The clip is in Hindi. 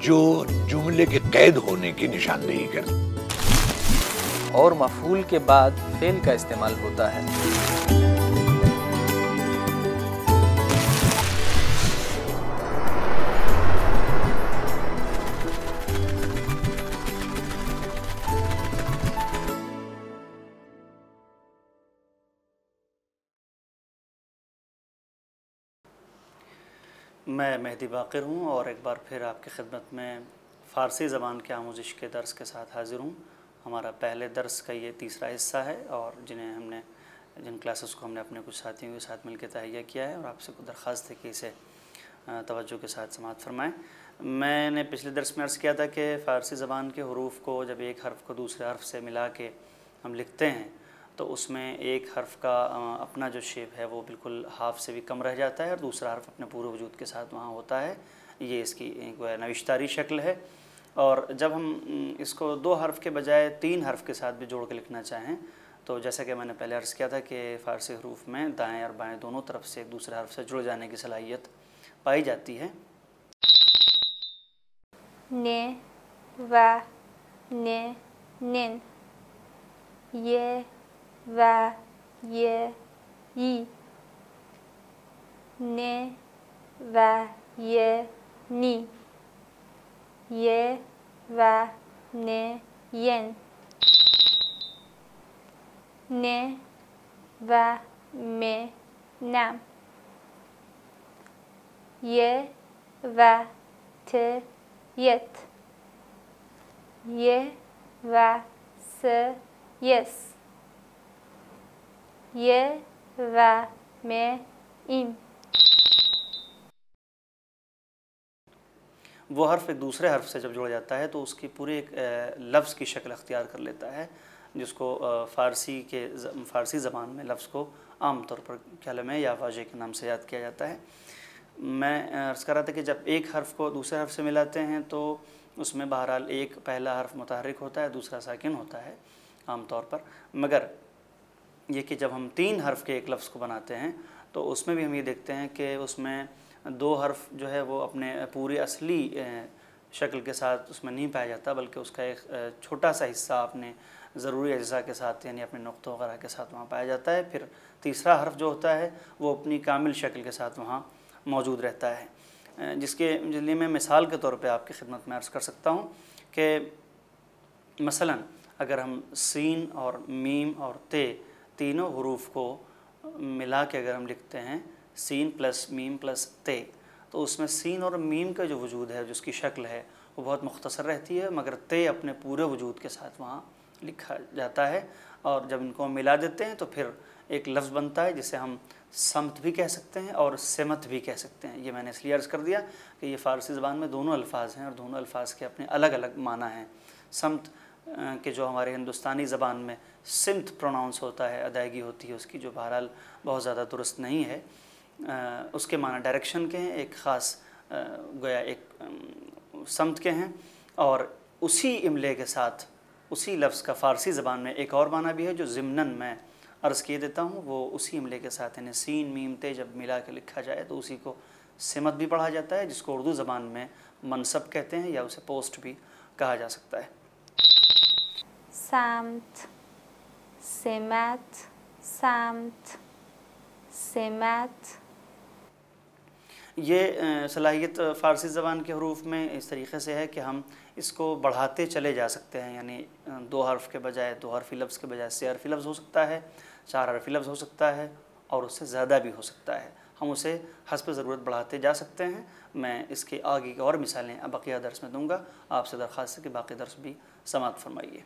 जो जुमले के कैद होने की निशानदेही करते और मफूल के बाद फेल का इस्तेमाल होता है। मैं मेहदी बाक़िर हूँ और एक बार फिर आपकी खिदमत में फ़ारसी ज़बान के आमोज़िश के दर्स के साथ हाज़िर हूँ। हमारा पहले दर्स का ये तीसरा हिस्सा है और जिन क्लासेस को हमने अपने कुछ साथियों के साथ मिलकर तहैया किया है और आपसे कुछ दरख्वास्त है कि इसे तवज्जो के साथ समाअत फरमाएँ। मैंने पिछले दर्स में अर्ज़ किया था कि फ़ारसी ज़बान के हरूफ को जब एक हर्फ़ को दूसरे हर्फ़ से मिला के हम लिखते हैं तो उसमें एक हर्फ़ का अपना जो शेप है वो बिल्कुल हाफ से भी कम रह जाता है और दूसरा हर्फ़ अपने पूरे वजूद के साथ वहाँ होता है। ये इसकी नविश्तारी शक्ल है। और जब हम इसको दो हर्फ़ के बजाय तीन हर्फ़ के साथ भी जोड़ के लिखना चाहें तो जैसा कि मैंने पहले अर्ज़ किया था कि फ़ारसी हरूफ में दाएँ और बाएँ दोनों तरफ से एक दूसरे हर्फ़ से जुड़ जाने की सलाहियत पाई जाती है। ने व ने निन, ये व ये ई, ने व ये नी, ये व ने येन, ने व मे नम, ये व थ येत, ये व स यस, ये व मे इम। वो हर्फ़ एक दूसरे हर्फ़ से जब जुड़ जाता है तो उसकी पूरी एक लफ्ज़ की शक्ल अख्तियार कर लेता है, जिसको फ़ारसी ज़बान में लफ्ज़ को आम तौर पर कलमे या वाजे के नाम से याद किया जाता है। मैं अर्ज़ कर रहा था कि जब एक हर्फ़ को दूसरे हर्फ़ से मिलाते हैं तो उसमें बहरहाल एक पहला हर्फ़ मुतहर्रिक होता है, दूसरा साकिन होता है आम तौर पर। मगर ये कि जब हम तीन हर्फ़ के एक लफ्ज़ को बनाते हैं तो उसमें भी हम ये देखते हैं कि उसमें दो हर्फ़ जो है वो अपने पूरी असली शक्ल के साथ उसमें नहीं पाया जाता, बल्कि उसका एक छोटा सा हिस्सा अपने ज़रूरी अज्ज़ा के साथ यानी अपने नुक़्तों वगैरह के साथ वहाँ पाया जाता है। फिर तीसरा हर्फ़ जो होता है वो अपनी कामिल शक्ल के साथ वहाँ मौजूद रहता है, जिसके लिए मैं मिसाल के तौर पे आपकी खिदमत में अर्ज़ कर सकता हूँ कि मसलन अगर हम सीन और मीम और ते तीनों हरूफ को मिला के अगर हम लिखते हैं सीन प्लस मीम प्लस ते, तो उसमें सीन और मीम का जो वजूद है, जिसकी शक्ल है वो बहुत मुख्तसर रहती है, मगर ते अपने पूरे वजूद के साथ वहाँ लिखा जाता है। और जब इनको मिला देते हैं तो फिर एक लफ्ज़ बनता है जिसे हम समत भी कह सकते हैं और सिमत भी कह सकते हैं। ये मैंने इसलिए अर्ज़ कर दिया कि ये फ़ारसी ज़बान में दोनों अल्फाज हैं और दोनों अल्फाज के अपने अलग अलग माना हैं। समत के जो हमारे हिंदुस्तानी ज़बान में सिमत प्रोनाउंस होता है, अदायगी होती है उसकी, जो बहरहाल बहुत ज़्यादा दुरुस्त नहीं है, उसके माना डायरेक्शन के हैं, एक ख़ास गोया एक समत के हैं। और उसी इमले के साथ उसी लफ्ज़ का फ़ारसी ज़बान में एक और माना भी है जो ज़िमनन मैं अर्ज़ किए देता हूँ। वो उसी इमले के साथ यानी सीन मीम ते जब मिला के लिखा जाए तो उसी को सिमत भी पढ़ा जाता है, जिसको उर्दू ज़बान में मनसब कहते हैं या उसे पोस्ट भी कहा जा सकता है। समत, सिमत, समत, सिमत। ये सलाहियत फ़ारसी ज़बान के हरूफ में इस तरीक़े से है कि हम इसको बढ़ाते चले जा सकते हैं, यानी दो हर्फ़ के बजाय दो हर्फ़ी लफ्ज़ के बजाय से हर्फ़ी लफ्ज़ हो सकता है, चार हर्फ़ी लफ्ज़ हो सकता है और उससे ज़्यादा भी हो सकता है। हम उसे हस्ब ज़रूरत बढ़ाते जा सकते हैं। मैं इसके आगे की और मिसालें अब बक़िया दर्स में दूँगा। आपसे दरख्वास्त है कि बाकी दर्स भी समाअत फरमाइए।